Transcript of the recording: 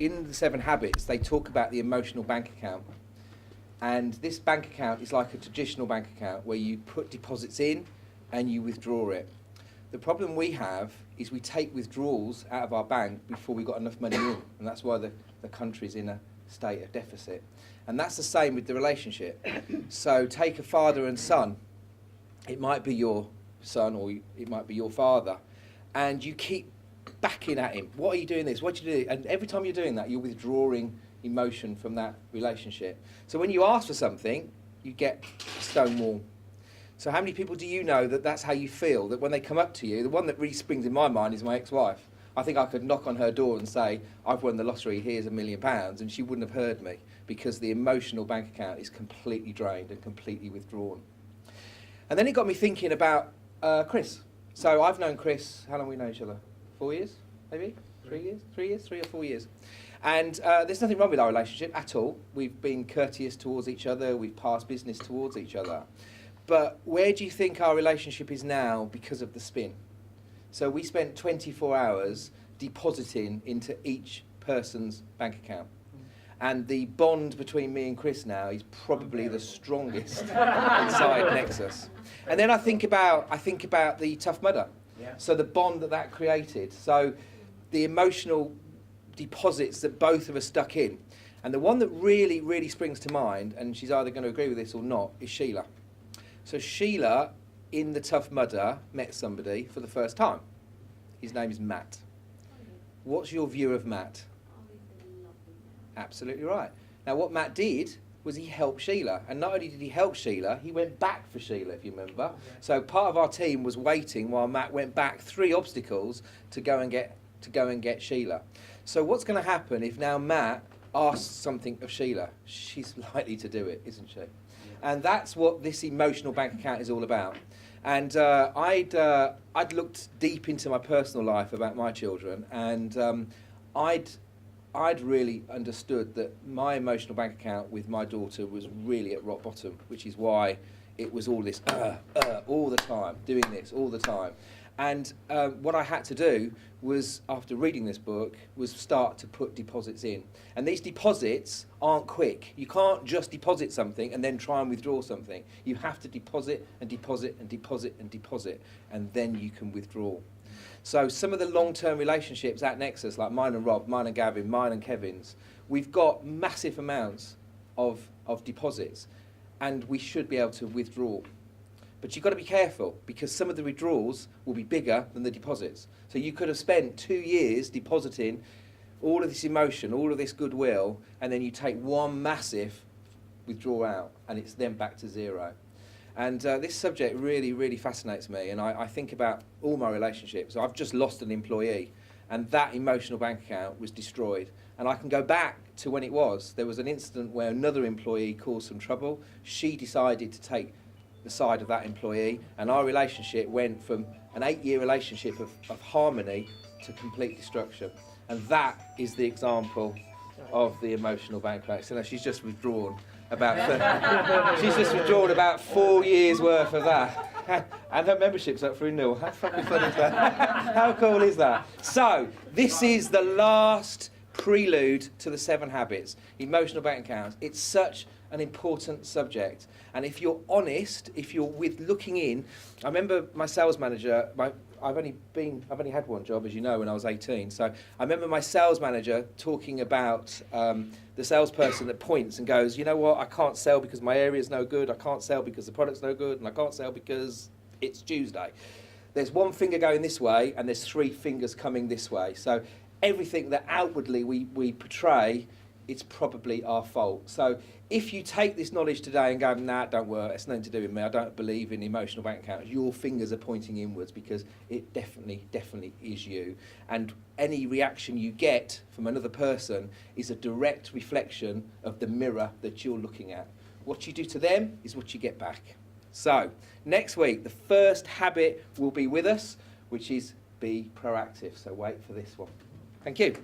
in the 7 Habits, they talk about the emotional bank account. And this bank account is like a traditional bank account where you put deposits in and you withdraw it. The problem we have is we take withdrawals out of our bank before we've got enough money in, and that's why the country's in a state of deficit. And that's the same with the relationship. So take a father and son. It might be your son or it might be your father, and you keep backing at him. What are you doing this? What are you doing? And every time you're doing that, you're withdrawing emotion from that relationship. So when you ask for something, you get a stone wall. So how many people do you know that that's how you feel, that when they come up to you, the one that really springs in my mind is my ex-wife. I think I could knock on her door and say, I've won the lottery, here's £1 million, and she wouldn't have heard me because the emotional bank account is completely drained and completely withdrawn. And then it got me thinking about Chris. So I've known Chris, how long have we known each other? 4 years, maybe? 3 years? 3 years? 3 or 4 years. And there's nothing wrong with our relationship at all. We've been courteous towards each other, we've passed business towards each other. But where do you think our relationship is now because of the spin? So we spent 24 hours depositing into each person's bank account. And the bond between me and Chris now is probably the strongest inside Nexus. And then I think about the Tough Mudder. Yeah. So the bond that created. So the emotional deposits that both of us stuck in. And the one that really, really springs to mind, and she's either going to agree with this or not, is Sheila. So Sheila, in the Tough Mudder, met somebody for the first time. His name is Matt. What's your view of Matt? Absolutely right. Now what Matt did was he helped Sheila, and not only did he help Sheila, he went back for Sheila, if you remember. So part of our team was waiting while Matt went back 3 obstacles to go and get Sheila. So what's going to happen if now Matt asks something of Sheila? She's likely to do it, isn't she? And that's what this emotional bank account is all about. And I'd looked deep into my personal life about my children, and I'd really understood that my emotional bank account with my daughter was really at rock bottom, which is why it was all this all the time, doing this all the time. And what I had to do was, after reading this book, was start to put deposits in. And these deposits aren't quick. You can't just deposit something and then try and withdraw something. You have to deposit and deposit and deposit and deposit, and then you can withdraw. So some of the long-term relationships at Nexus, like mine and Rob, mine and Gavin, mine and Kevin's, we've got massive amounts of deposits, and we should be able to withdraw. But you've got to be careful, because some of the withdrawals will be bigger than the deposits. So you could have spent 2 years depositing all of this emotion, all of this goodwill, and then you take one massive withdrawal out, and it's then back to zero. And this subject really, really fascinates me, and I think about all my relationships. I've just lost an employee, and that emotional bank account was destroyed. And I can go back to when it was. There was an incident where another employee caused some trouble. She decided to take the side of that employee, and our relationship went from an 8-year relationship of harmony to complete destruction. And that is the example of the emotional bank account. So now she's just withdrawn she's just withdrawn about 4 years worth of that. And her membership's up for renewal. How fucking fun is that? How cool is that? So this is the last prelude to the 7 Habits, emotional bank accounts. It's such an important subject, and if you're honest, if you're looking in, I remember my sales manager. I've only had one job, as you know, when I was 18. So I remember my sales manager talking about the salesperson that points and goes, you know what, I can't sell because my area's no good. I can't sell because the product's no good, and I can't sell because it's Tuesday. There's one finger going this way, and there's 3 fingers coming this way. So everything that outwardly we portray, it's probably our fault. So if you take this knowledge today and go, nah, don't worry, it's nothing to do with me, I don't believe in emotional bank accounts, your fingers are pointing inwards, because it definitely is you. And any reaction you get from another person is a direct reflection of the mirror that you're looking at. What you do to them is what you get back. So next week, the first habit will be with us, which is be proactive. So wait for this one. Thank you.